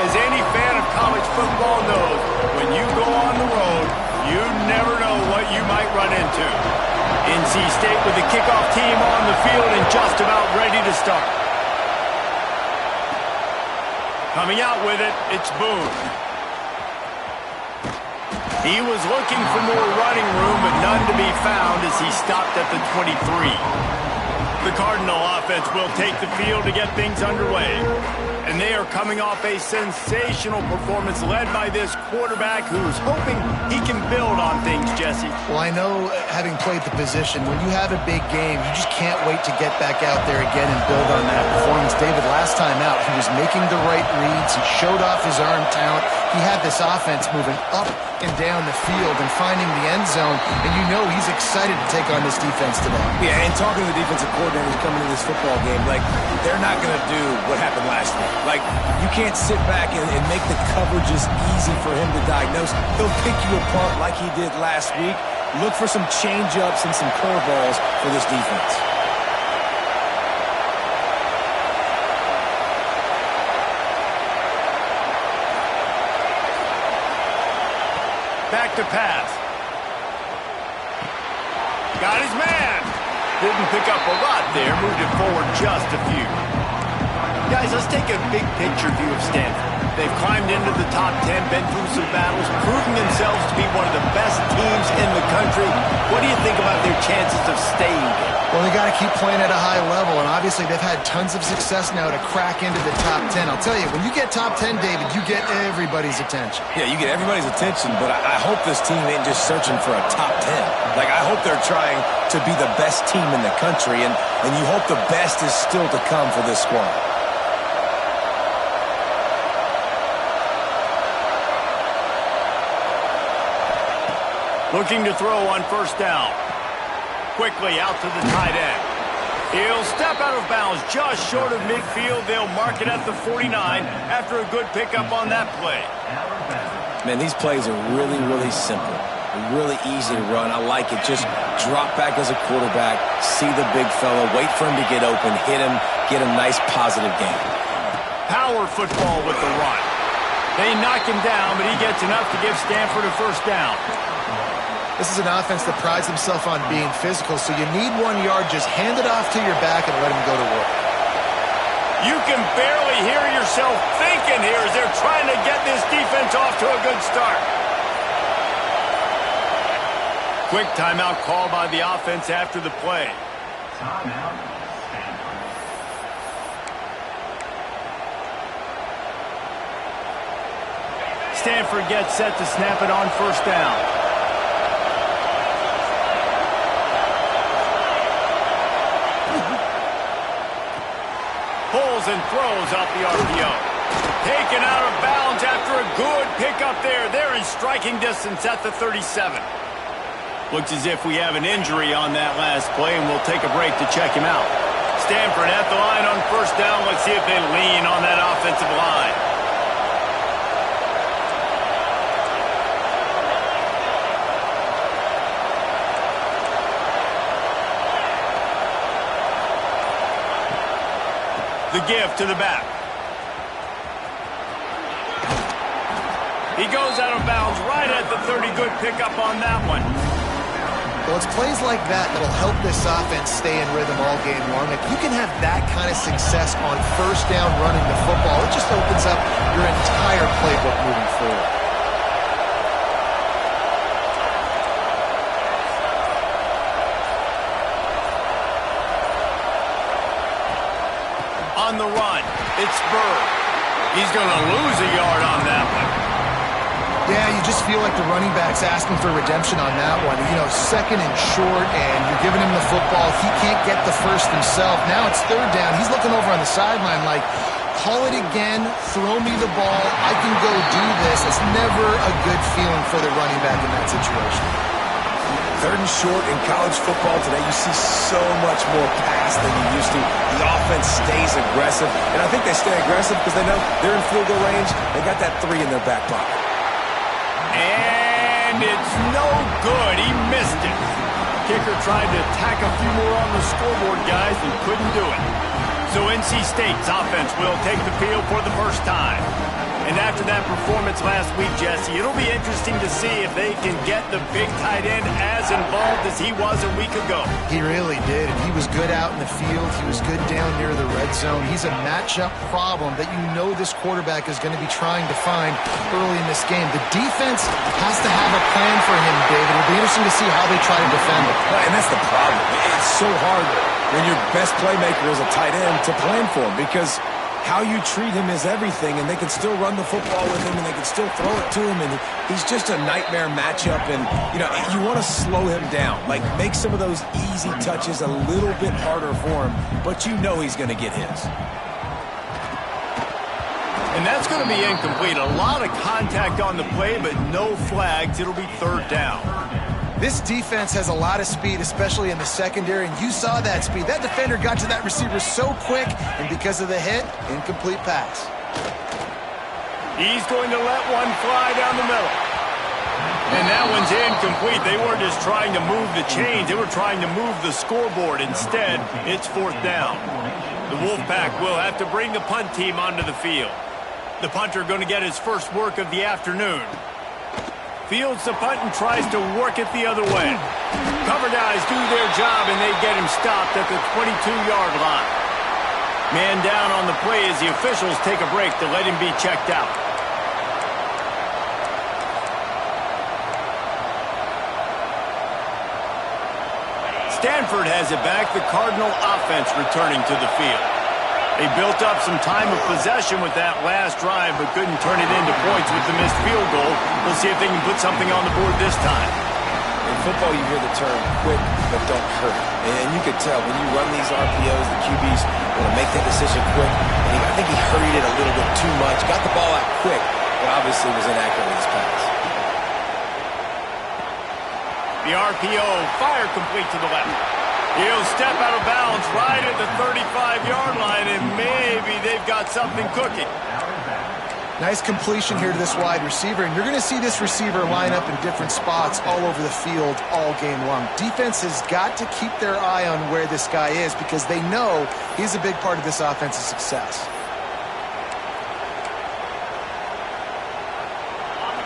As any fan of college football knows, when you go on the road, you never know what you might run into. NC State with the kickoff team on the field and just about ready to start. Coming out with it, it's Boone. He was looking for more running room, but none to be found as he stopped at the 23. The Cardinal offense will take the field to get things underway. And they are coming off a sensational performance led by this quarterback who's hoping he can build on things, Jesse. Well, I know, having played the position, when you have a big game, you just can't wait to get back out there again and build on that performance. David, last time out, he was making the right reads. He showed off his arm talent. He had this offense moving up and down the field and finding the end zone, and you know he's excited to take on this defense today. Yeah, and talking to the defensive coordinators coming to this football game, like, they're not going to do what happened last week. Like, you can't sit back and make the coverages easy for him to diagnose. He'll pick you apart like he did last week. Look for some change-ups and some curveballs for this defense. Back to pass. Got his man. Didn't pick up a lot there. Moved it forward just a few. Guys, let's take a big picture view of Stanford. They've climbed into the top 10, been through some battles, proving themselves to be one of the best teams in the country. What do you think about their chances of staying there? Well, they got to keep playing at a high level, and obviously they've had tons of success now to crack into the top 10. I'll tell you, when you get top 10, David, you get everybody's attention. Yeah, you get everybody's attention, but I hope this team ain't just searching for a top 10. Like, I hope they're trying to be the best team in the country, and you hope the best is still to come for this squad. Looking to throw on first down. Quickly out to the tight end. He'll step out of bounds just short of midfield. They'll mark it at the 49 after a good pickup on that play. Man, these plays are really, really simple. Really easy to run. I like it. Just drop back as a quarterback, see the big fella, wait for him to get open, hit him, get a nice positive gain. Power football with the run. They knock him down, but he gets enough to give Stanford a first down. This is an offense that prides himself on being physical, so you need 1 yard, just hand it off to your back and let him go to work. You can barely hear yourself thinking here as they're trying to get this defense off to a good start. Quick timeout call by the offense after the play. Timeout. Stanford gets set to snap it on first down. Pulls and throws off the RPO. Taken out of bounds after a good pickup there. They're in striking distance at the 37. Looks as if we have an injury on that last play, and we'll take a break to check him out. Stanford at the line on first down. Let's see if they lean on that offensive line. The give to the back. He goes out of bounds right at the 30. Good pickup on that one. Well, it's plays like that that'll help this offense stay in rhythm all game long. If you can have that kind of success on first down running the football, it just opens up your entire playbook moving forward. On the run, it's Bird. He's going to lose a yard on that one. Yeah, you just feel like the running back's asking for redemption on that one. You know, second and short, and you're giving him the football. He can't get the first himself. Now it's third down. He's looking over on the sideline like, call it again, throw me the ball, I can go do this. It's never a good feeling for the running back in that situation. Third and short in college football today, you see so much more pass than you used to. The offense stays aggressive, and I think they stay aggressive because they know they're in field goal range. They got that 3 in their back pocket. And it's no good. He missed it. Kicker tried to tack a few more on the scoreboard, guys, and couldn't do it. So NC State's offense will take the field for the first time. And after that performance last week, Jesse, it'll be interesting to see if they can get the big tight end as involved as he was a week ago. He really did, and he was good out in the field. He was good down near the red zone. He's a matchup problem that you know this quarterback is going to be trying to find early in this game. The defense has to have a plan for him, David. It'll be interesting to see how they try to defend him. Right, and that's the problem. It's so hard when your best playmaker is a tight end to plan for him, because how you treat him is everything, and they can still run the football with him, and they can still throw it to him, and he's just a nightmare matchup. And, you know, you want to slow him down, like make some of those easy touches a little bit harder for him, but you know he's going to get his. And that's going to be incomplete. A lot of contact on the play, but no flags. It'll be third down. This defense has a lot of speed, especially in the secondary, and you saw that speed. That defender got to that receiver so quick, and because of the hit, incomplete pass. He's going to let one fly down the middle. And that one's incomplete. They weren't just trying to move the chains. They were trying to move the scoreboard. Instead, it's fourth down. The Wolfpack will have to bring the punt team onto the field. The punter going to get his first work of the afternoon. Fields the punt and tries to work it the other way. Cover guys do their job, and they get him stopped at the 22-yard line. Man down on the play as the officials take a break to let him be checked out. Stanford has it back. The Cardinal offense returning to the field. They built up some time of possession with that last drive, but couldn't turn it into points with the missed field goal. We'll see if they can put something on the board this time. In football, you hear the term quick, but don't hurt. And you could tell when you run these RPOs, the QBs want to make that decision quick. And I think he hurried it a little bit too much, got the ball out quick, but obviously was inaccurate with his pass. The RPO, fire complete to the left. He'll step out of bounds right at the 35-yard line, and maybe they've got something cooking. Nice completion here to this wide receiver, and you're going to see this receiver line up in different spots all over the field all game long. Defense has got to keep their eye on where this guy is because they know he's a big part of this offense's success.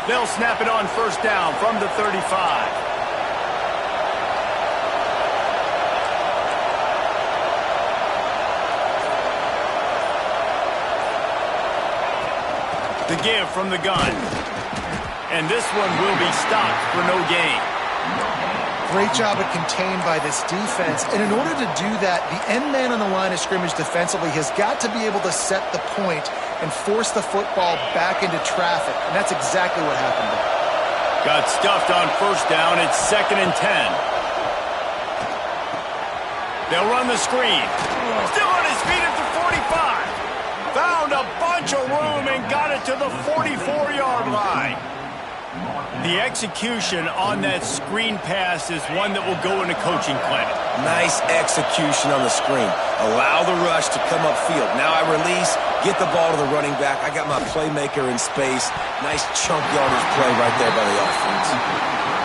They'll snap it on first down from the 35. The give from the gun. And this one will be stopped for no gain. Great job of contained by this defense. And in order to do that, the end man on the line of scrimmage defensively has got to be able to set the point and force the football back into traffic. And that's exactly what happened there. Got stuffed on first down. It's 2nd and 10. They'll run the screen. Still on his feet at the 45. Found a bunch of room and got it to the 44-yard line. The execution on that screen pass is one that will go in a coaching clinic. Nice execution on the screen. Allow the rush to come upfield. Now I release, get the ball to the running back. I got my playmaker in space. Nice chunk yardage play right there by the offense.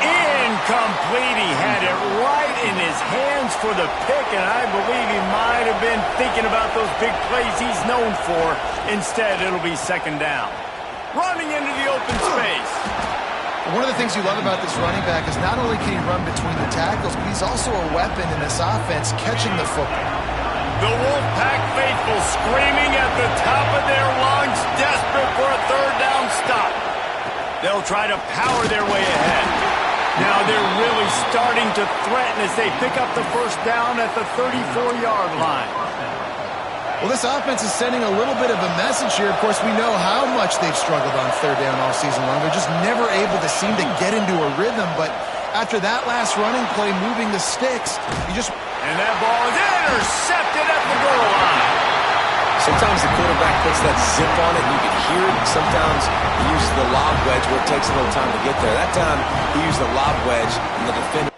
Incomplete. He had it right in his hands for the pick, and I believe he might have been thinking about those big plays he's known for. Instead, it'll be 2nd down. Running into the open space. One of the things you love about this running back is not only can he run between the tackles, but he's also a weapon in this offense catching the football. The Wolfpack faithful screaming at the top of their lungs, desperate for a third down stop. They'll try to power their way ahead. Now they're really starting to threaten as they pick up the first down at the 34-yard line. Well, this offense is sending a little bit of a message here. Of course, we know how much they've struggled on third down all season long. They're just never able to seem to get into a rhythm. But after that last running play, moving the sticks, you just... And that ball is intercepted at the goal line. Sometimes the quarterback puts that zip on it and you can hear it. Sometimes he uses the lob wedge where it takes a little time to get there. That time he used the lob wedge and the defender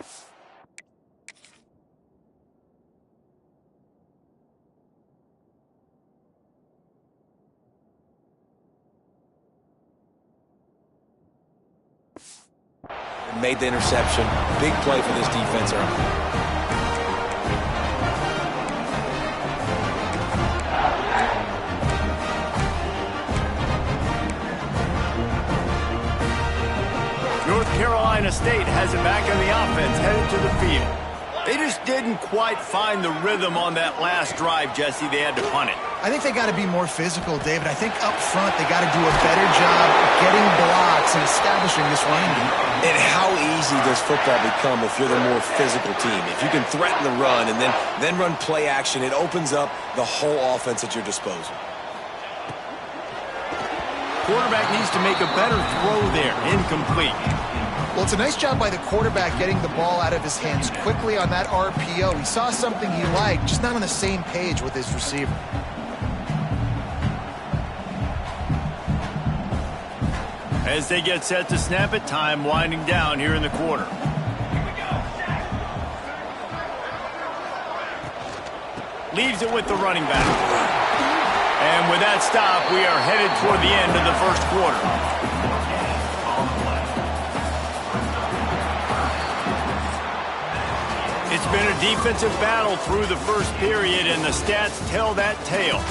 made the interception. Big play for this defense early. has it back on the offense, headed to the field. They just didn't quite find the rhythm on that last drive, Jesse. They had to punt it. I think they got to be more physical, David. I think up front they got to do a better job getting blocks and establishing this running game. And how easy does football become if you're the more physical team? If you can threaten the run and then run play action, it opens up the whole offense at your disposal. Quarterback needs to make a better throw there. Incomplete. Well, it's a nice job by the quarterback getting the ball out of his hands quickly on that RPO. He saw something he liked, just not on the same page with his receiver. As they get set to snap it, time winding down here in the quarter. Leaves it with the running back. And with that stop, we are headed toward the end of the first quarter. It's been a defensive battle through the first period, and the stats tell that tale.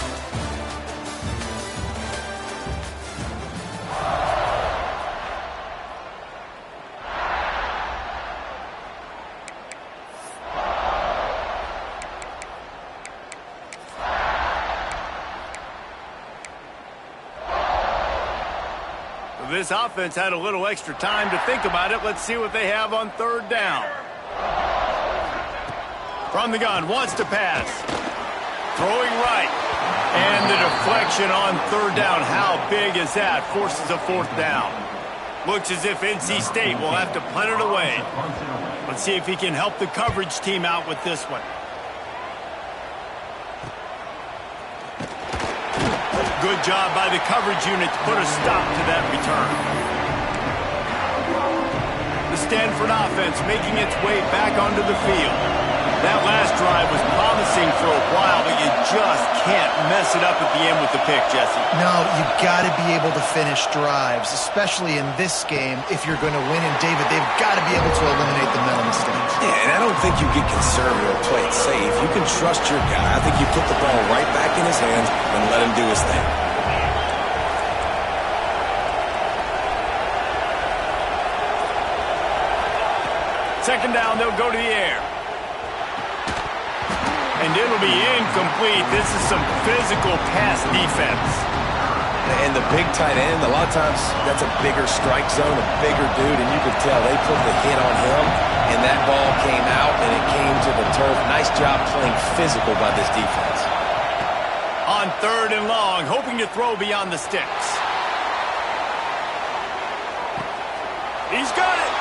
This offense had a little extra time to think about it. Let's see what they have on third down. From the gun, wants to pass. Throwing right. And the deflection on third down. How big is that? Forces a fourth down. Looks as if NC State will have to punt it away. Let's see if he can help the coverage team out with this one. Good job by the coverage unit to put a stop to that return. The Stanford offense making its way back onto the field. That last drive was promising for a while, but you just can't mess it up at the end with the pick, Jesse. No, you got to be able to finish drives, especially in this game if you're going to win. And, David, they've got to be able to eliminate the mental mistakes. Yeah, and I don't think you get conservative or play it safe. You can trust your guy. I think you put the ball right back in his hands and let him do his thing. Second down, they'll go to the air. And it'll be incomplete. This is some physical pass defense. And the big tight end, a lot of times that's a bigger strike zone, a bigger dude, and you could tell they put the hit on him, and that ball came out, and it came to the turf. Nice job playing physical by this defense. On third and long, hoping to throw beyond the sticks. He's got it,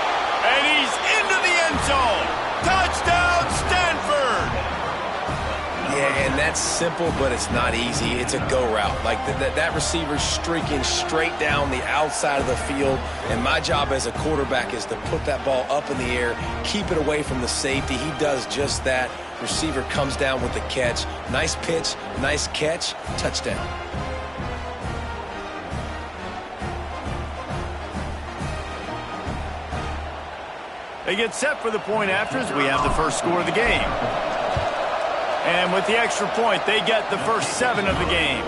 and he's into the end zone. Touchdown, Stanford! Yeah, and that's simple, but it's not easy. It's a go route. Like that receiver's streaking straight down the outside of the field, and my job as a quarterback is to put that ball up in the air, keep it away from the safety. He does just that. Receiver comes down with the catch. Nice pitch, nice catch, touchdown. They get set for the point after as we have the first score of the game. And with the extra point, they get the first 7 of the game.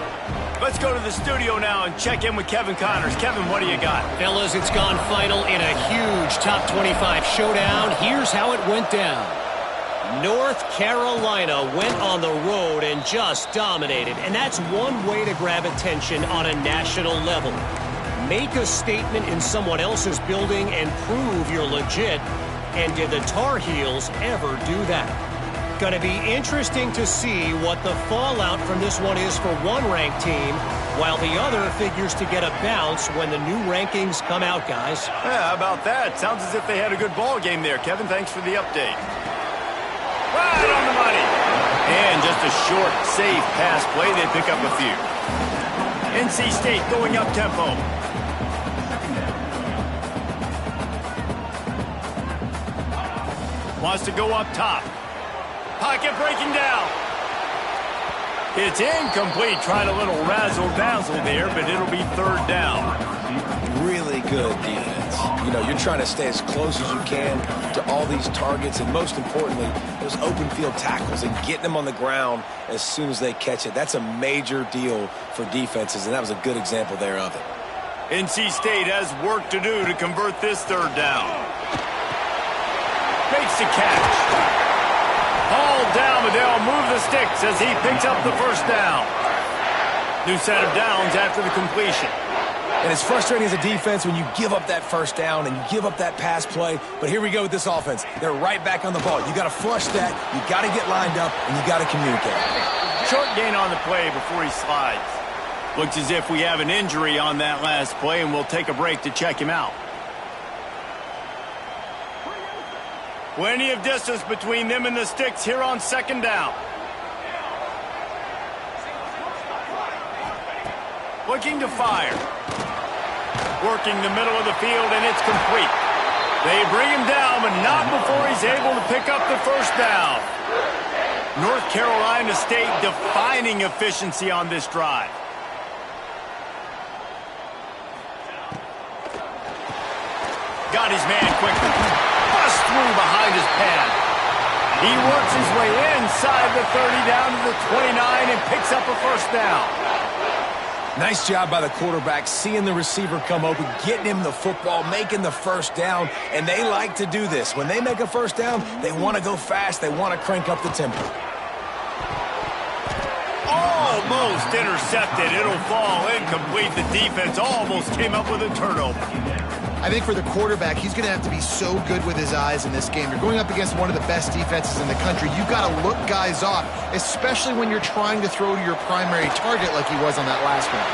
Let's go to the studio now and check in with Kevin Connors. Kevin, what do you got? Fellas, it's gone final in a huge top 25 showdown. Here's how it went down. North Carolina went on the road and just dominated. And that's one way to grab attention on a national level. Make a statement in someone else's building and prove you're legit. And did the Tar Heels ever do that? Going to be interesting to see what the fallout from this one is for one ranked team, while the other figures to get a bounce when the new rankings come out, guys. Yeah, how about that? Sounds as if they had a good ball game there. Kevin, thanks for the update. Right on the money. And just a short, safe pass play. They pick up a few. NC State going up tempo. Wants to go up top. Pocket breaking down. It's incomplete. Tried a little razzle-dazzle there, but it'll be third down. Really good defense. You know, you're trying to stay as close as you can to all these targets, and most importantly, those open field tackles and getting them on the ground as soon as they catch it. That's a major deal for defenses, and that was a good example there of it. NC State has work to do to convert this third down. Makes the catch. Hauled down, but they'll move the sticks as he picks up the first down. New set of downs after the completion. And it's frustrating as a defense when you give up that first down and you give up that pass play. But here we go with this offense. They're right back on the ball. You got to flush that. You got to get lined up, and you got to communicate. Short gain on the play before he slides. Looks as if we have an injury on that last play, and we'll take a break to check him out. Plenty of distance between them and the sticks here on second down. Looking to fire. Working the middle of the field, and it's complete. They bring him down, but not before he's able to pick up the first down. North Carolina State defining efficiency on this drive. Got his man quickly. Bust through behind his pad. He works his way inside the 30 down to the 29 and picks up a first down. Nice job by the quarterback, seeing the receiver come open, getting him the football, making the first down, and they like to do this. When they make a first down, they want to go fast. They want to crank up the tempo. Almost intercepted. It'll fall incomplete. The defense almost came up with a turnover. I think for the quarterback, he's going to have to be so good with his eyes in this game. You're going up against one of the best defenses in the country. You've got to look guys off, especially when you're trying to throw to your primary target like he was on that last one.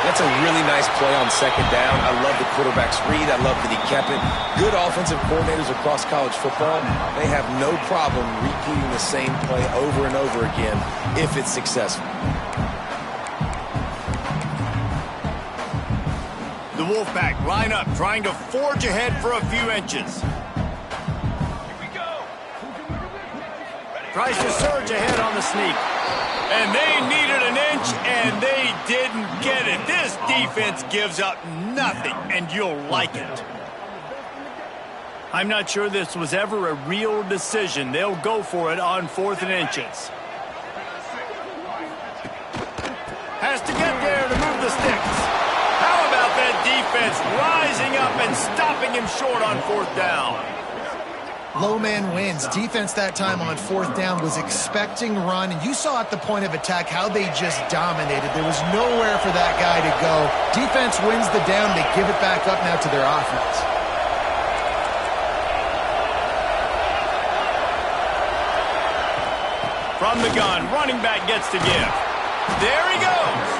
That's a really nice play on second down. I love the quarterback's read. I love that he kept it. Good offensive coordinators across college football, they have no problem repeating the same play over and over again if it's successful. The Wolfpack line up, trying to forge ahead for a few inches. Tries to surge ahead on the sneak. And they needed an inch, and they didn't get it. This defense gives up nothing, and you'll like it. I'm not sure this was ever a real decision. They'll go for it on 4th and inches. Has to get there to move the sticks. How about that defense rising up and stopping him short on 4th down? Low man wins. Defense that time on 4th down was expecting run, and you saw at the point of attack how they just dominated. There was nowhere for that guy to go. Defense wins the down. They give it back up now to their offense. From the gun, running back gets to give. There he goes.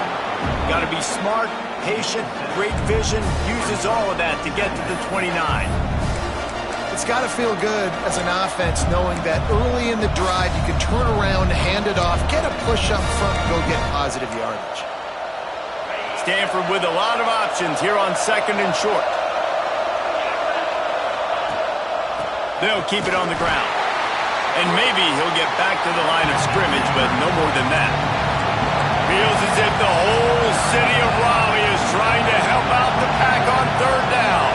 Got to be smart, patient, great vision, uses all of that to get to the 29. It's got to feel good as an offense knowing that early in the drive you can turn around, hand it off, get a push up front, and go get positive yardage. Stanford with a lot of options here on 2nd and short. They'll keep it on the ground. And maybe he'll get back to the line of scrimmage, but no more than that. Feels as if the whole city of Raleigh is trying to help out the Pack on 3rd down.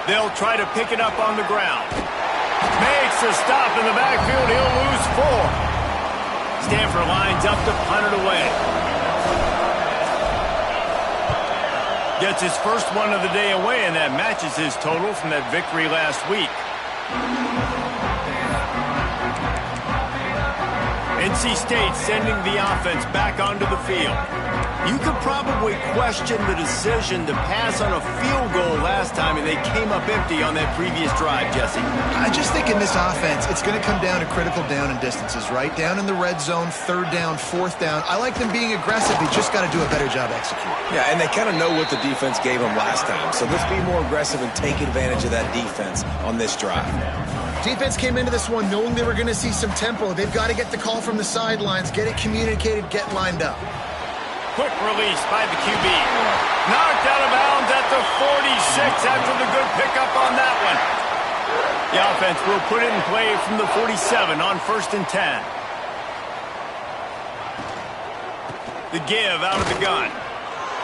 They'll try to pick it up on the ground. Makes a stop in the backfield. He'll lose 4. Stanford lines up to punt it away. Gets his first one of the day away, and that matches his total from that victory last week. NC State sending the offense back onto the field. You could probably question the decision to pass on a field goal last time, and they came up empty on that previous drive, Jesse. I just think in this offense, it's going to come down to critical down and distances, right? Down in the red zone, 3rd down, 4th down. I like them being aggressive. They just got to do a better job executing. Yeah, and they kind of know what the defense gave them last time. So let's be more aggressive and take advantage of that defense on this drive. Defense came into this one knowing they were going to see some tempo. They've got to get the call from the sidelines, get it communicated, get lined up. Quick release by the QB. Knocked out of bounds at the 46 after the good pickup on that one. The offense will put it in play from the 47 on 1st and 10. The give out of the gun.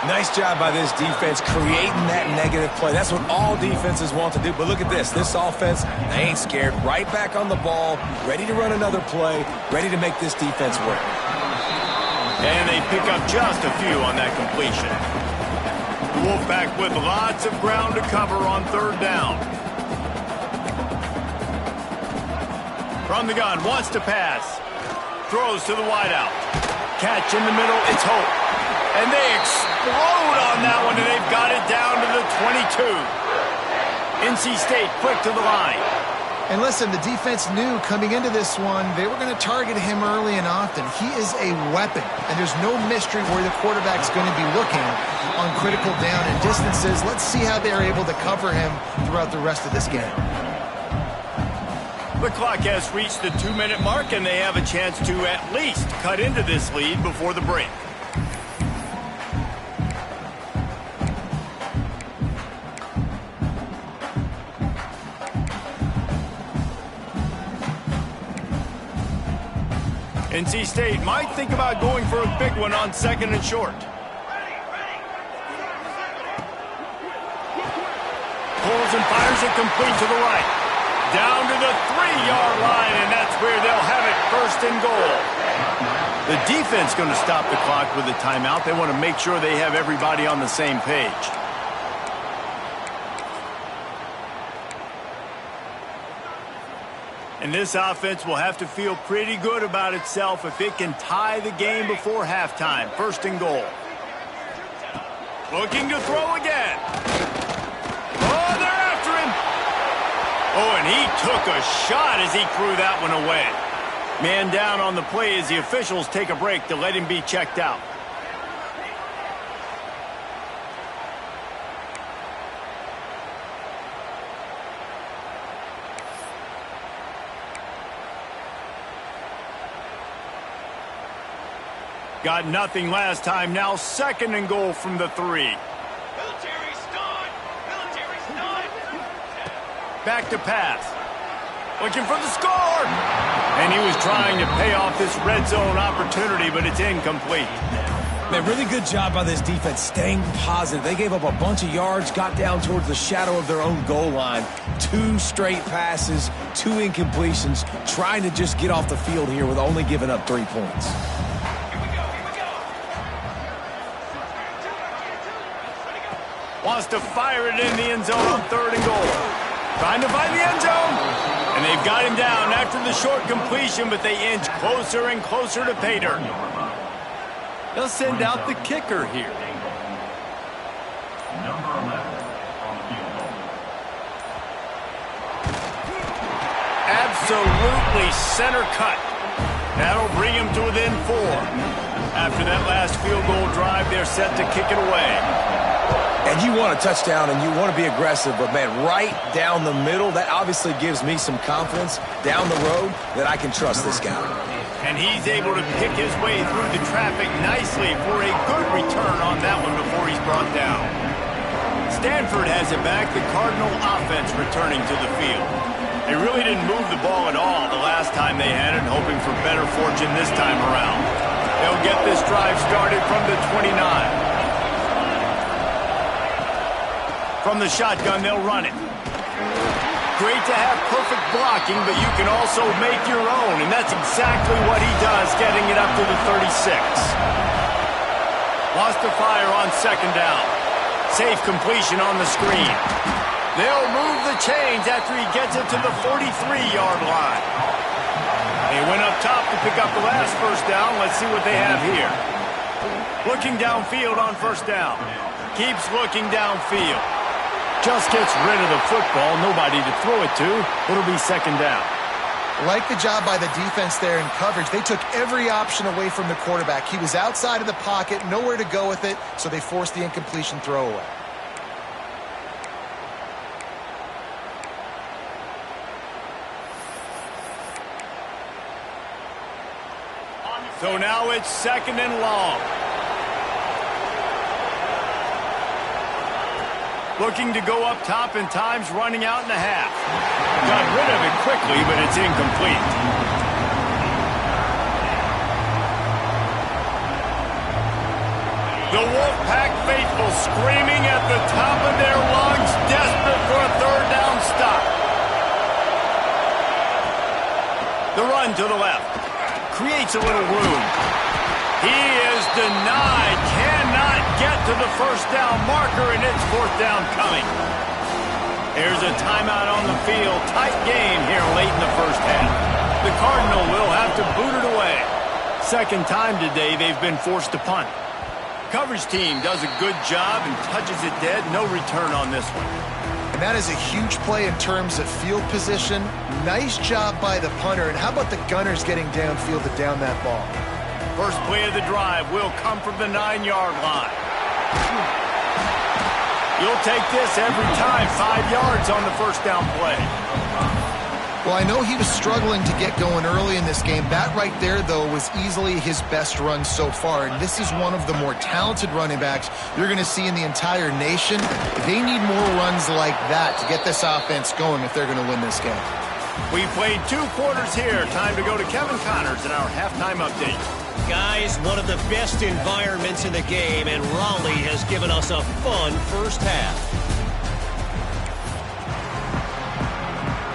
Nice job by this defense creating that negative play. That's what all defenses want to do. But look at this. This offense, they ain't scared. Right back on the ball, ready to run another play, ready to make this defense work. And they pick up just a few on that completion. The Wolfpack with lots of ground to cover on third down. From the gun, wants to pass. Throws to the wideout. Catch in the middle, it's Hope. And they explode on that one, and they've got it down to the 22. NC State quick to the line. And listen, the defense knew coming into this one, they were going to target him early and often. He is a weapon, and there's no mystery where the quarterback's going to be looking on critical down and distances. Let's see how they're able to cover him throughout the rest of this game. The clock has reached the 2-minute mark, and they have a chance to at least cut into this lead before the break. NC State might think about going for a big one on 2nd and short. Pulls and fires it complete to the right. Down to the 3-yard line, and that's where they'll have it, 1st and goal. The defense going to stop the clock with a timeout. They want to make sure they have everybody on the same page. And this offense will have to feel pretty good about itself if it can tie the game before halftime. 1st and goal. Looking to throw again. Oh, they're after him. Oh, and he took a shot as he threw that one away. Man down on the play as the officials take a break to let him be checked out. Got nothing last time. Now 2nd and goal from the 3. Back to pass. Looking for the score. And he was trying to pay off this red zone opportunity, but it's incomplete. Man, really good job by this defense staying positive. They gave up a bunch of yards, got down towards the shadow of their own goal line. 2 straight passes, 2 incompletions, trying to just get off the field here with only giving up 3 points. Wants to fire it in the end zone on 3rd and goal. Trying to find the end zone. And they've got him down after the short completion, but they inch closer and closer to pay dirt. They'll send out the kicker here. Absolutely center cut. That'll bring him to within 4. After that last field goal drive, they're set to kick it away. And you want a touchdown and you want to be aggressive, but, man, right down the middle, that obviously gives me some confidence down the road that I can trust this guy. And he's able to pick his way through the traffic nicely for a good return on that one before he's brought down. Stanford has it back, the Cardinal offense returning to the field. They really didn't move the ball at all the last time they had it, hoping for better fortune this time around. They'll get this drive started from the 29. From the shotgun, they'll run it. Great to have perfect blocking, but you can also make your own, and that's exactly what he does, getting it up to the 36. Wants to fire on 2nd down. Safe completion on the screen. They'll move the chains after he gets it to the 43-yard line. They went up top to pick up the last 1st down. Let's see what they have here. Looking downfield on 1st down. Keeps looking downfield. Just gets rid of the football. Nobody to throw it to. It'll be 2nd down. Like the job by the defense there in coverage. They took every option away from the quarterback. He was outside of the pocket, nowhere to go with it, so they forced the incompletion throwaway. So now it's 2nd and long. Looking to go up top, and time's running out in a half. Got rid of it quickly, but it's incomplete. The Wolfpack faithful screaming at the top of their lungs, desperate for a third down stop. The run to the left. Creates a little room. He is denied. Cannot get to the first down marker, and it's fourth down coming. There's a timeout on the field. Tight game here late in the first half. The Cardinal will have to boot it away. Second time today they've been forced to punt. Coverage team does a good job and touches it dead. No return on this one. And that is a huge play in terms of field position. Nice job by the punter. And how about the Gunners getting downfield to down that ball? First play of the drive will come from the 9-yard line. You'll take this every time. 5 yards on the first down play. Well, I know he was struggling to get going early in this game. That right there, though, was easily his best run so far. And this is one of the more talented running backs you're going to see in the entire nation. They need more runs like that to get this offense going if they're going to win this game. We played 2 quarters here. Time to go to Kevin Connors in our halftime update. Guys, one of the best environments in the game, and Raleigh has given us a fun first half.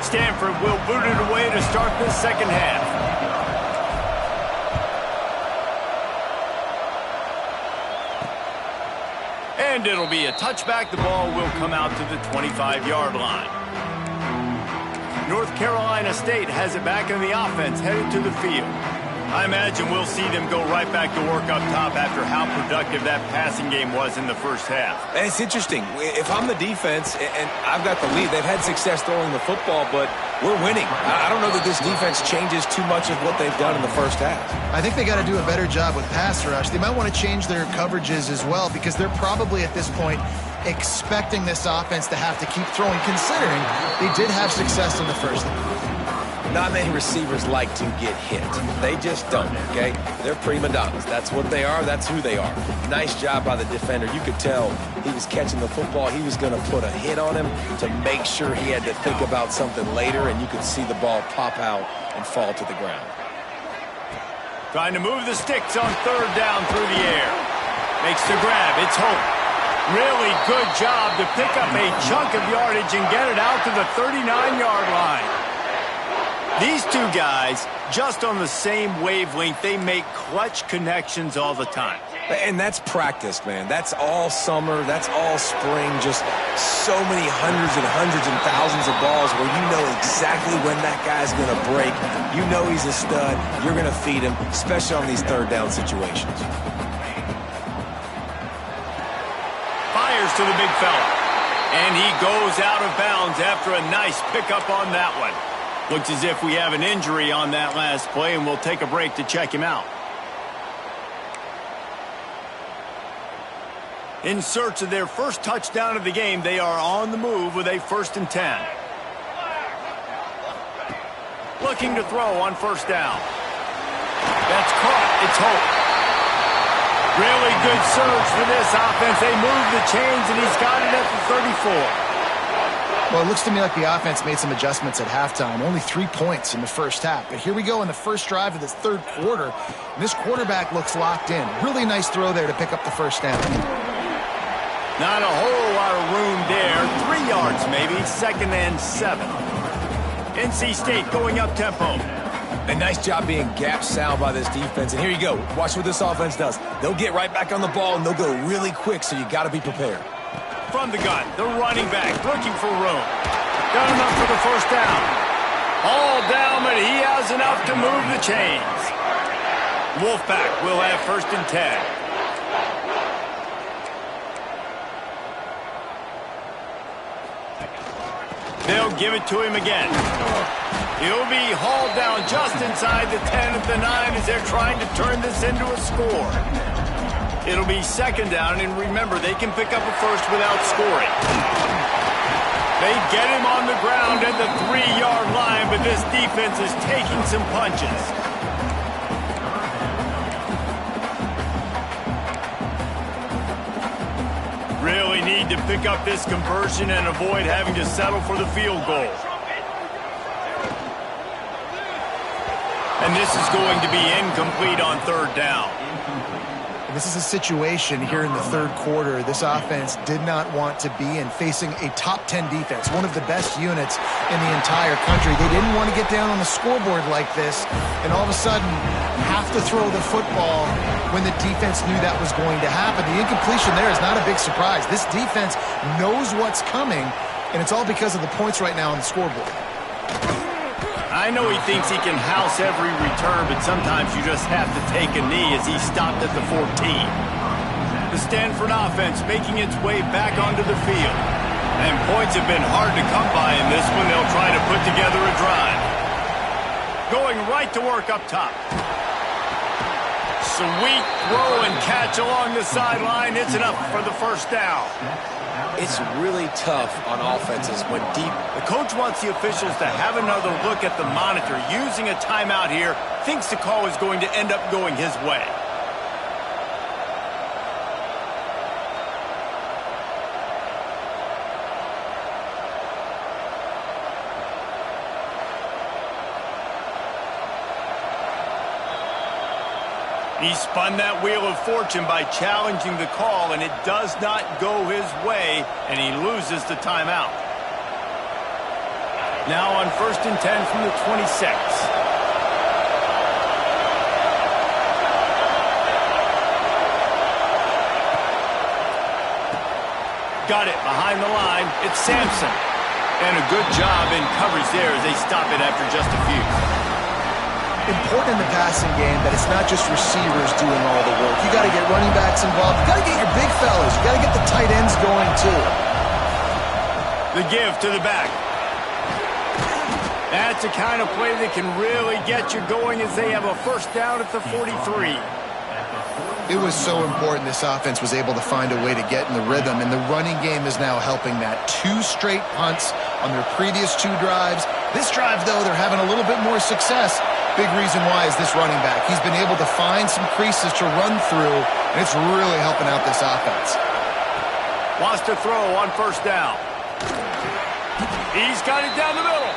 Stanford will boot it away to start this second half. And it'll be a touchback. The ball will come out to the 25-yard line. North Carolina State has it back in the offense, headed to the field. I imagine we'll see them go right back to work up top after how productive that passing game was in the first half. And it's interesting. If I'm the defense and I've got the lead, they've had success throwing the football, but we're winning. I don't know that this defense changes too much of what they've done in the first half. I think they got to do a better job with pass rush. They might want to change their coverages as well because they're probably at this point expecting this offense to have to keep throwing, considering they did have success in the first half. Not many receivers like to get hit. They just don't, okay? They're prima donnas. That's what they are. That's who they are. Nice job by the defender. You could tell he was catching the football. He was going to put a hit on him to make sure he had to think about something later, and you could see the ball pop out and fall to the ground. Trying to move the sticks on third down through the air. Makes the grab. It's Hope. Really good job to pick up a chunk of yardage and get it out to the 39-yard line. These two guys, just on the same wavelength, they make clutch connections all the time. And that's practice, man. That's all summer. That's all spring. Just so many hundreds and thousands of balls where you know exactly when that guy's going to break. You know he's a stud. You're going to feed him, especially on these third down situations. Fires to the big fella. And he goes out of bounds after a nice pickup on that one. Looks as if we have an injury on that last play, and we'll take a break to check him out. In search of their first touchdown of the game, they are on the move with a 1st and 10. Looking to throw on first down. That's caught. It's Hope. Really good surge for this offense. They move the chains, and he's got it at the 34. Well, it looks to me like the offense made some adjustments at halftime. Only 3 points in the first half. But here we go in the first drive of this third quarter. And this quarterback looks locked in. Really nice throw there to pick up the first down. Not a whole lot of room there. 3 yards maybe. 2nd and 7. NC State going up tempo. A nice job being gap sound by this defense. And here you go. Watch what this offense does. They'll get right back on the ball, and they'll go really quick, so you got to be prepared. From the gun, the running back looking for room. Got enough for the first down. All down, but he has enough to move the chains. Wolfpack will have 1st and 10. They'll give it to him again. He'll be hauled down just inside the 10 at the 9 as they're trying to turn this into a score. It'll be 2nd down, and remember, they can pick up a first without scoring. They get him on the ground at the 3-yard line, but this defense is taking some punches. Really need to pick up this conversion and avoid having to settle for the field goal. And this is going to be incomplete on third down. This is a situation here in the third quarter this offense did not want to be in, facing a top 10 defense, one of the best units in the entire country. They didn't want to get down on the scoreboard like this and all of a sudden have to throw the football when the defense knew that was going to happen. The incompletion there is not a big surprise. This defense knows what's coming, and it's all because of the points right now on the scoreboard. I know he thinks he can house every return, but sometimes you just have to take a knee as he stopped at the 14. The Stanford offense making its way back onto the field. And points have been hard to come by in this one. They'll try to put together a drive. Going right to work up top. Sweet throw and catch along the sideline. It's enough for the first down. It's really tough on offenses when deep. The coach wants the officials to have another look at the monitor. Using a timeout here, thinks the call is going to end up going his way. He spun that wheel of fortune by challenging the call, and it does not go his way, and he loses the timeout. Now on 1st and 10 from the 26. Got it behind the line. It's Sampson. And a good job in coverage there as they stop it after just a few. Important in the passing game that it's not just receivers doing all the work. You got to get running backs involved. You got to get your big fellas. You got to get the tight ends going too. The give to the back. That's the kind of play that can really get you going as they have a first down at the 43. It was so important this offense was able to find a way to get in the rhythm, and the running game is now helping that. 2 straight punts on their previous 2 drives. This drive, though, they're having a little bit more success. Big reason why is this running back. He's been able to find some creases to run through, and it's really helping out this offense. Wants to throw on first down. He's got it down the middle.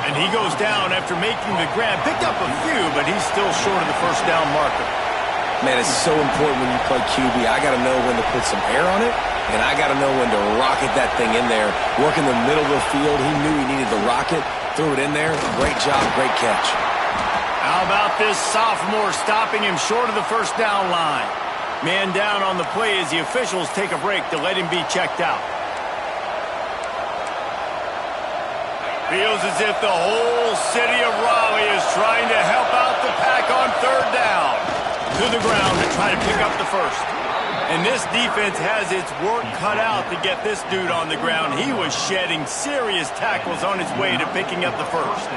And he goes down after making the grab. Picked up a few, but he's still short of the first down marker. Man, it's so important when you play QB. I got to know when to put some air on it, and I got to know when to rocket that thing in there. Work in the middle of the field. He knew he needed to rocket. Threw it in there. Great job, great catch. How about this sophomore stopping him short of the first down line? Man down on the play as the officials take a break to let him be checked out. Feels as if the whole city of Raleigh is trying to help out the Pack on third down. To the ground to try to pick up the first. And this defense has its work cut out to get this dude on the ground. He was shedding serious tackles on his way to picking up the first.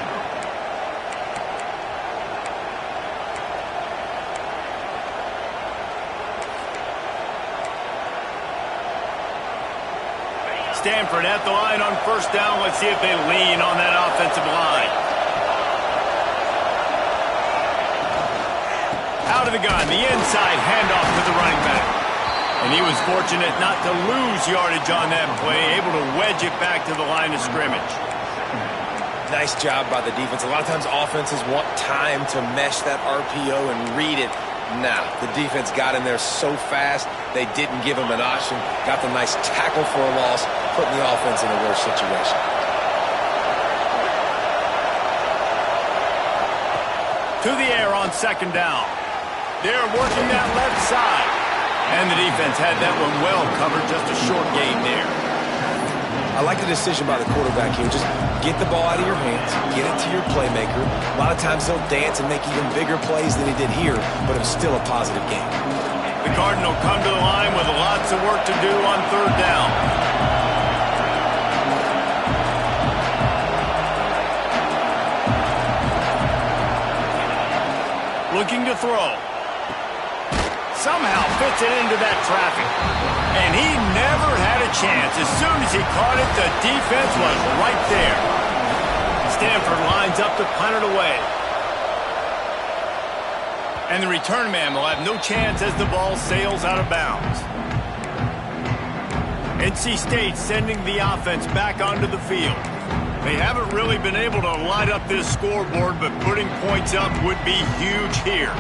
Stanford at the line on first down. Let's see if they lean on that offensive line. Out of the gun, the inside handoff to the running back. And he was fortunate not to lose yardage on that play, able to wedge it back to the line of scrimmage. Nice job by the defense. A lot of times offenses want time to mesh that RPO and read it. Nah, the defense got in there so fast, they didn't give him an option. Got the nice tackle for a loss, putting the offense in a worse situation. To the air on second down. They're working that left side. And the defense had that one well covered, just a short gain there. I like the decision by the quarterback here. Just get the ball out of your hands, get it to your playmaker. A lot of times he'll dance and make even bigger plays than he did here, but it was still a positive game. The Cardinal come to the line with lots of work to do on third down. Looking to throw. Somehow fits it into that traffic. And he never had a chance. As soon as he caught it, the defense was right there. Stanford lines up to punt it away. And the return man will have no chance as the ball sails out of bounds. NC State sending the offense back onto the field. They haven't really been able to light up this scoreboard, but putting points up would be huge here.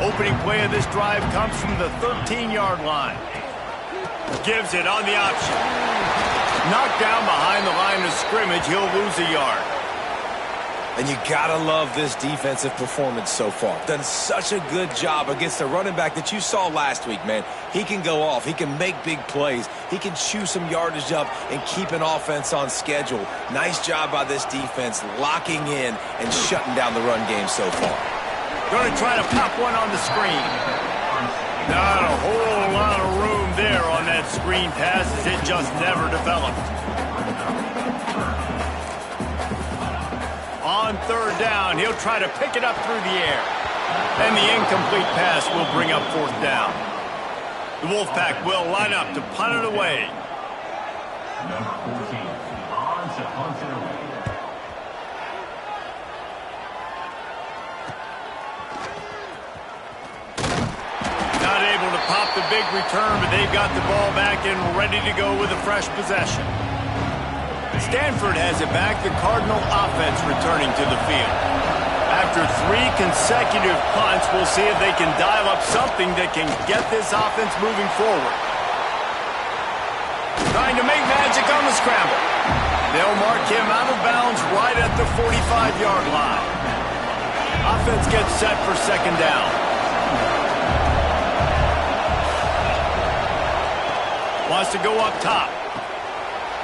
Opening play of this drive comes from the 13-yard line. Gives it on the option. Knocked down behind the line of scrimmage. He'll lose a yard. And you gotta love this defensive performance so far. Done such a good job against the running back that you saw last week, man. He can go off. He can make big plays. He can chew some yardage up and keep an offense on schedule. Nice job by this defense locking in and shutting down the run game so far. Going to try to pop one on the screen. Not a whole lot of room there on that screen pass as it just never developed. On third down, he'll try to pick it up through the air. And the incomplete pass will bring up fourth down. The Wolfpack will line up to punt it away. Number 14, on to punt it away. Not able to pop the big return, but they've got the ball back and ready to go with a fresh possession. Stanford has it back, the Cardinal offense returning to the field. After 3 consecutive punts, we'll see if they can dial up something that can get this offense moving forward. Trying to make magic on the scramble. They'll mark him out of bounds right at the 45-yard line. Offense gets set for second down. Wants to go up top.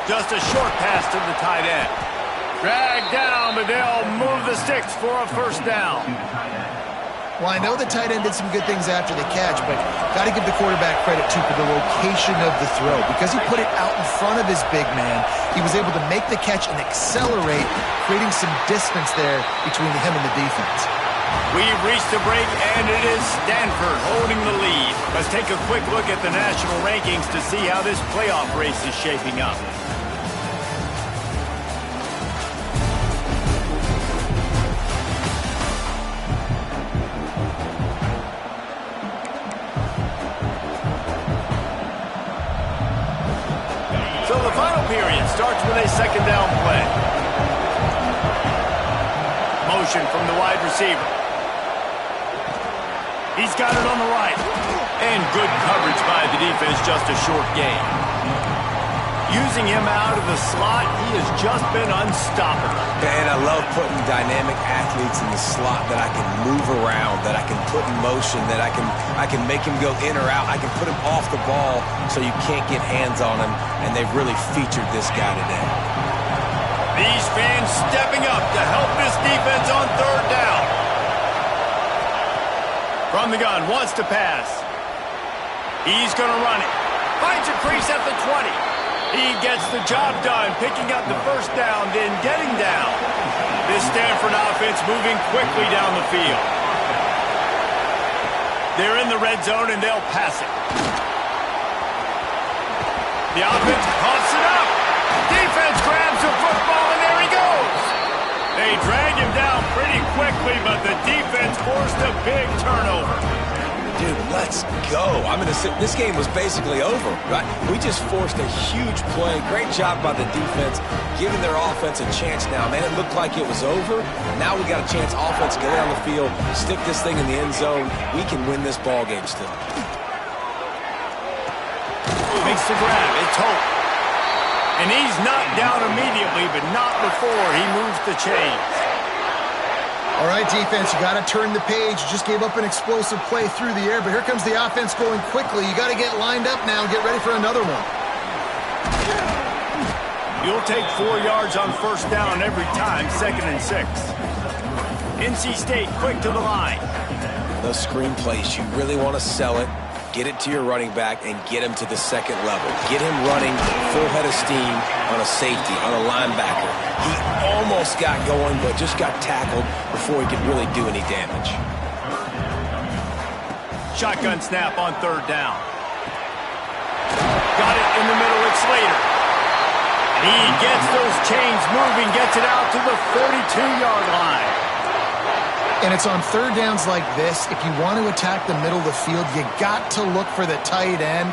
Just a short pass to the tight end. Dragged down, but they'll move the sticks for a first down. Well, I know the tight end did some good things after the catch, but got to give the quarterback credit, too, for the location of the throw. Because he put it out in front of his big man, he was able to make the catch and accelerate, creating some distance there between him and the defense. We've reached the break, and it is Stanford holding the lead. Let's take a quick look at the national rankings to see how this playoff race is shaping up. So the final period starts with a second down play. Motion from the wide receiver. He's got it on the right. And good coverage by the defense, just a short gain. Using him out of the slot, he has just been unstoppable. Man, I love putting dynamic athletes in the slot that I can move around, that I can put in motion, that I can make him go in or out. I can put him off the ball so you can't get hands on him, and they've really featured this guy today. These fans stepping up to help this defense on third down. From the gun, wants to pass. He's going to run it. Finds a crease at the 20. He gets the job done, picking up the first down, then getting down. This Stanford offense moving quickly down the field. They're in the red zone, and they'll pass it. The offense pumps it up. Defense grabs the football, and there he goes. They drag him down pretty quickly, but the defense forced a big turnover. Dude, let's go. This game was basically over, right? We just forced a huge play. Great job by the defense, giving their offense a chance now. Man, it looked like it was over. Now we got a chance. Offense, get down the field, stick this thing in the end zone. We can win this ball game still. Makes the grab. It's Hope. And he's knocked down immediately, but not before he moves the chains. All right, defense, you got to turn the page. You just gave up an explosive play through the air, but here comes the offense going quickly. You got to get lined up now and get ready for another one. You'll take 4 yards on first down every time, 2nd and 6. NC State quick to the line. Those screen plays, you really want to sell it. Get it to your running back and get him to the second level. Get him running full head of steam on a safety, on a linebacker. He almost got going, but just got tackled before he could really do any damage. Shotgun snap on third down. Got it in the middle, it's Slater. He gets those chains moving, gets it out to the 42-yard line. And it's on third downs like this. If you want to attack the middle of the field, you got to look for the tight end.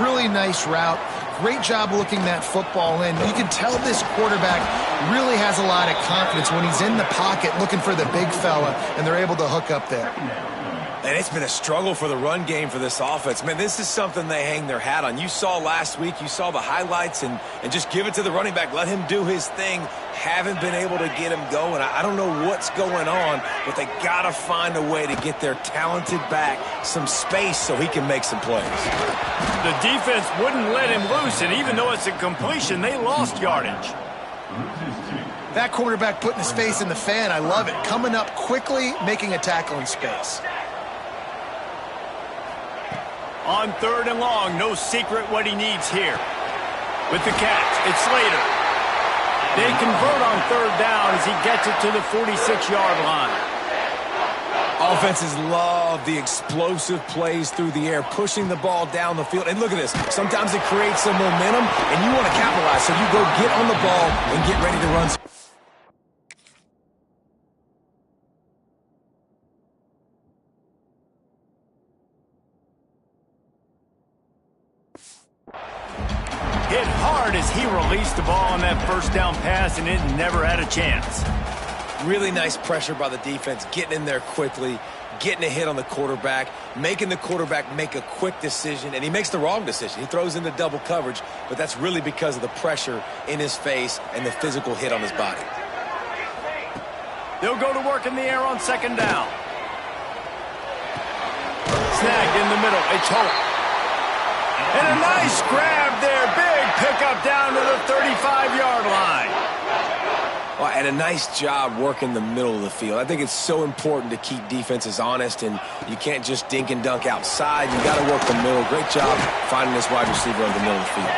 Really nice route. Great job looking that football in. You can tell this quarterback really has a lot of confidence when he's in the pocket looking for the big fella, and they're able to hook up there. And it's been a struggle for the run game for this offense. Man, this is something they hang their hat on. You saw last week, you saw the highlights, and just give it to the running back. Let him do his thing. Haven't been able to get him going. I don't know what's going on, but they got to find a way to get their talented back some space so he can make some plays. The defense wouldn't let him loose, and even though it's a completion, they lost yardage. That quarterback putting his face in the fan, I love it. Coming up quickly, making a tackle in space. On 3rd and long, no secret what he needs here. With the catch, it's Slater. They convert on 3rd down as he gets it to the 46-yard line. Offenses love the explosive plays through the air, pushing the ball down the field. And look at this. Sometimes it creates some momentum, and you want to capitalize. So you go get on the ball and get ready to run. Hit hard as he released the ball on that 1st down pass, and it never had a chance. Really nice pressure by the defense, getting in there quickly, getting a hit on the quarterback, making the quarterback make a quick decision, and he makes the wrong decision. He throws into double coverage, but that's really because of the pressure in his face and the physical hit on his body. They'll go to work in the air on 2nd down. Snagged in the middle. It's Hope. And a nice grab there. Big pickup down to the 35-yard line. Well, and a nice job working the middle of the field. I think it's so important to keep defenses honest, and you can't just dink and dunk outside. You got to work the middle. Great job finding this wide receiver over the middle of the field.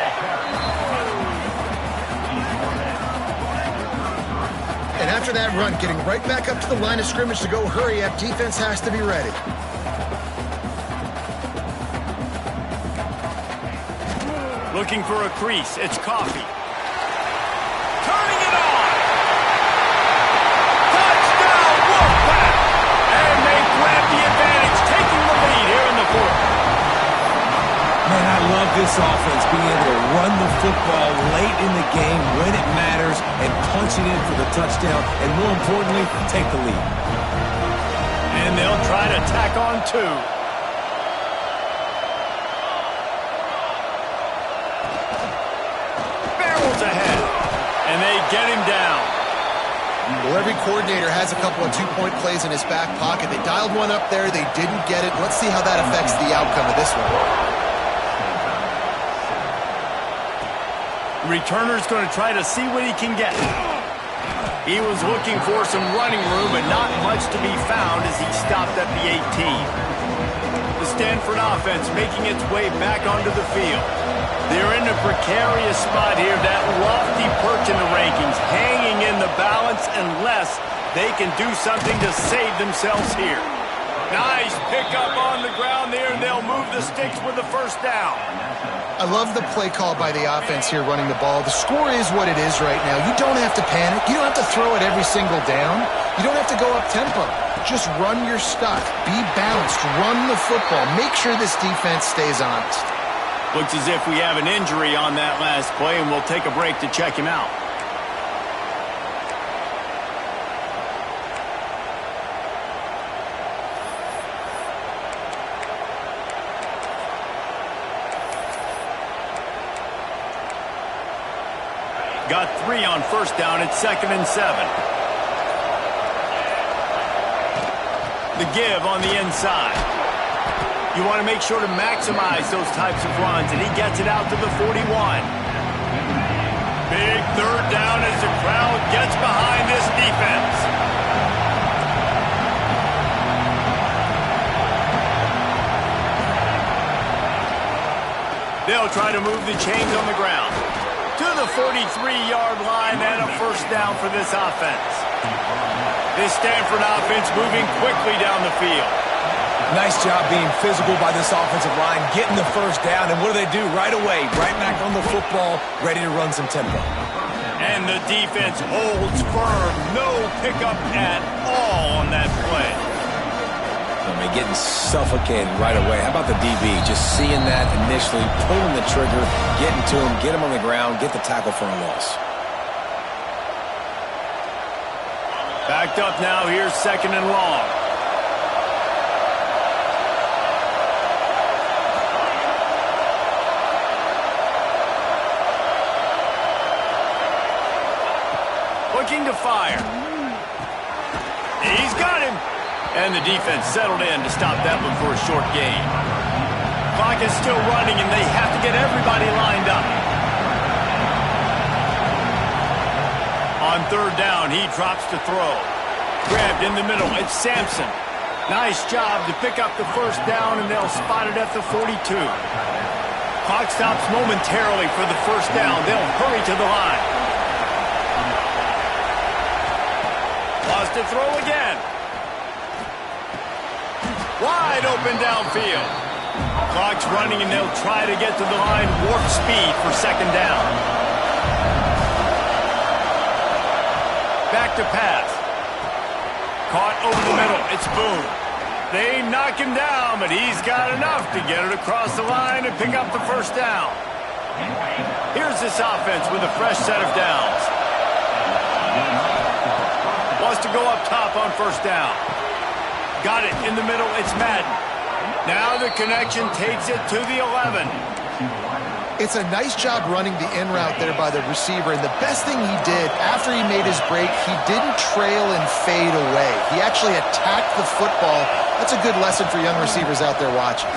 And after that run, getting right back up to the line of scrimmage to go hurry up, defense has to be ready. Looking for a crease. It's Coffee. Turning it on. Touchdown, Wolfpack. And they grab the advantage, taking the lead here in the 4th. Man, I love this offense, being able to run the football late in the game when it matters and punch it in for the touchdown, and more importantly, take the lead. And they'll try to tack on 2. Ahead, and they get him down. Well, every coordinator has a couple of 2-point plays in his back pocket. They dialed one up there. They didn't get it. Let's see how that affects the outcome of this one. Returner's going to try to see what he can get. He was looking for some running room, but not much to be found as he stopped at the 18. The Stanford offense making its way back onto the field. They're in a precarious spot here, that lofty perch in the rankings, hanging in the balance unless they can do something to save themselves here. Nice pickup on the ground there, and they'll move the sticks with the 1st down. I love the play call by the offense here running the ball. The score is what it is right now. You don't have to panic. You don't have to throw it every single down. You don't have to go up-tempo. Just run your stuff. Be balanced. Run the football. Make sure this defense stays honest. Looks as if we have an injury on that last play, and we'll take a break to check him out. Got 3 on 1st down. It's 2nd and 7. The give on the inside. You want to make sure to maximize those types of runs, and he gets it out to the 41. Big 3rd down as the crowd gets behind this defense. They'll try to move the chains on the ground. To the 43-yard line and a 1st down for this offense. This Stanford offense moving quickly down the field. Nice job being physical by this offensive line, getting the 1st down, and what do they do right away? Right back on the football, ready to run some tempo. And the defense holds firm. No pickup at all on that play. I mean, getting suffocated right away. How about the DB? Just seeing that initially, pulling the trigger, getting to him, get him on the ground, get the tackle for a loss. Backed up now, here's 2nd and long. to fire. He's got him. And the defense settled in to stop that one for a short gain. Clock is still running, and they have to get everybody lined up. On third down, he drops to throw. Grabbed in the middle. It's Sampson. Nice job to pick up the first down, and they'll spot it at the 42. Clock stops momentarily for the first down. They'll hurry to the line. Lost to throw again. Wide open downfield. Clock's running, and they'll try to get to the line warp speed for second down. Back to pass. Caught over the middle. It's Boone. They knock him down, but he's got enough to get it across the line and pick up the first down. Here's this offense with a fresh set of downs. Wants to go up top on first down. Got it in the middle. It's Madden. Now the connection takes it to the 11. It's a nice job running the in route there by the receiver, and the best thing he did after he made his break, he didn't trail and fade away. He actually attacked the football. That's a good lesson for young receivers out there watching.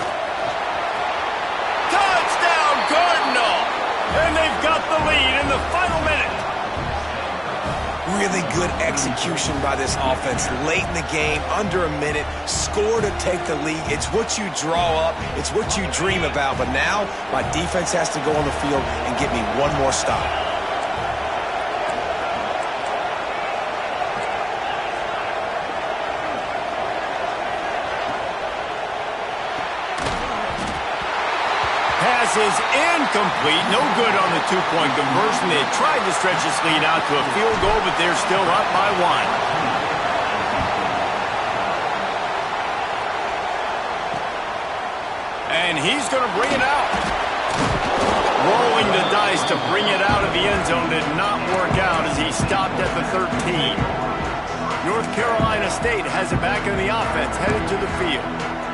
Touchdown, Cardinal! And they've got the lead in the final minute. Really good execution by this offense late in the game, under a minute, score to take the lead. It's what you draw up, it's what you dream about, but now my defense has to go on the field and get me one more stop. Pass is incomplete. No good on the two-point conversion. They tried to stretch this lead out to a field goal, but they're still up by one. And he's going to bring it out. Rolling the dice to bring it out of the end zone did not work out as he stopped at the 13. North Carolina State has it back in the offense, headed to the field.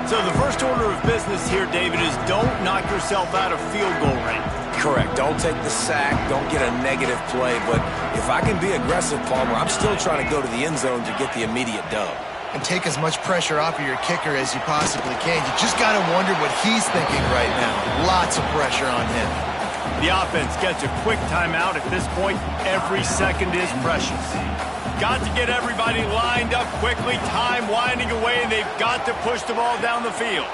So the first order of business here, David, is don't knock yourself out of field goal range. Correct. Don't take the sack. Don't get a negative play. But if I can be aggressive, Palmer, I'm still trying to go to the end zone to get the immediate dub. And take as much pressure off of your kicker as you possibly can. You just got to wonder what he's thinking right now. Lots of pressure on him. The offense gets a quick timeout. At this point, every second is precious. Got to get everybody lined up quickly, time winding away, and they've got to push the ball down the field.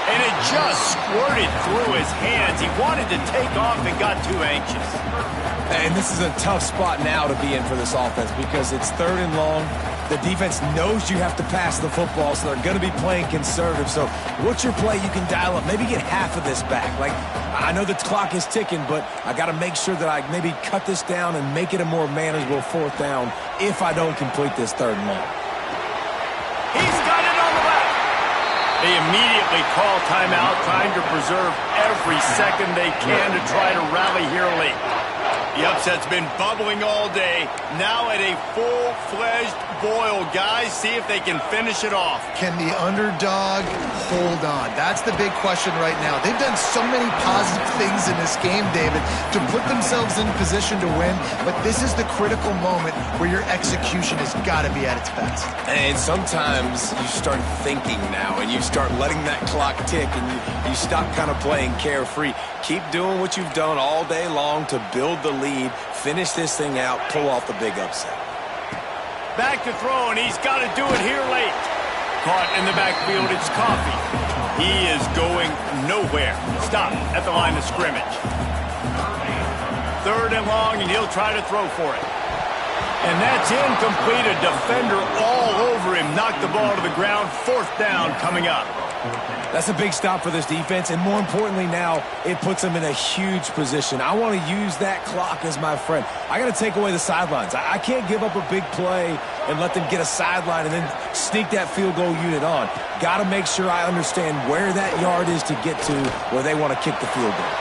And it just squirted through his hands. He wanted to take off and got too anxious. And this is a tough spot now to be in for this offense because it's third and long. The defense knows you have to pass the football, so they're going to be playing conservative. So what's your play you can dial up? Maybe get half of this back. Like, I know the clock is ticking, but I got to make sure that I maybe cut this down and make it a more manageable fourth down if I don't complete this third and long. He's got it on the back. They immediately call timeout, trying to preserve every second they can to try to rally here late. The upset's been bubbling all day. Now at a full-fledged boil. Guys, see if they can finish it off. Can the underdog hold on? That's the big question right now. They've done so many positive things in this game, David, to put themselves in position to win, but this is the critical moment where your execution has got to be at its best. And sometimes you start thinking now, and you start letting that clock tick, and you stop kind of playing carefree. Keep doing what you've done all day long to build the lead, finish this thing out, pull off the big upset. Back to throw, and he's got to do it here late. Caught in the backfield, it's Coffee. He is going nowhere. Stop at the line of scrimmage. Third and long, and he'll try to throw for it. And that's incomplete. A defender all over him. Knocked the ball to the ground. Fourth down coming up. That's a big stop for this defense, and more importantly now, it puts them in a huge position. I want to use that clock as my friend. I got to take away the sidelines. I can't give up a big play and let them get a sideline and then sneak that field goal unit on. Got to make sure I understand where that yard is to get to where they want to kick the field goal.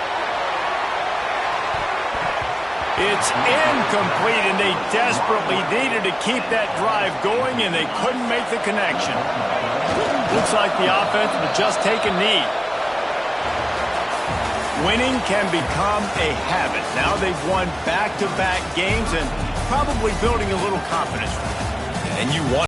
It's incomplete, and they desperately needed to keep that drive going, and they couldn't make the connection. Looks like the offense will just take a knee. Winning can become a habit. Now they've won back-to-back games and probably building a little confidence. And you want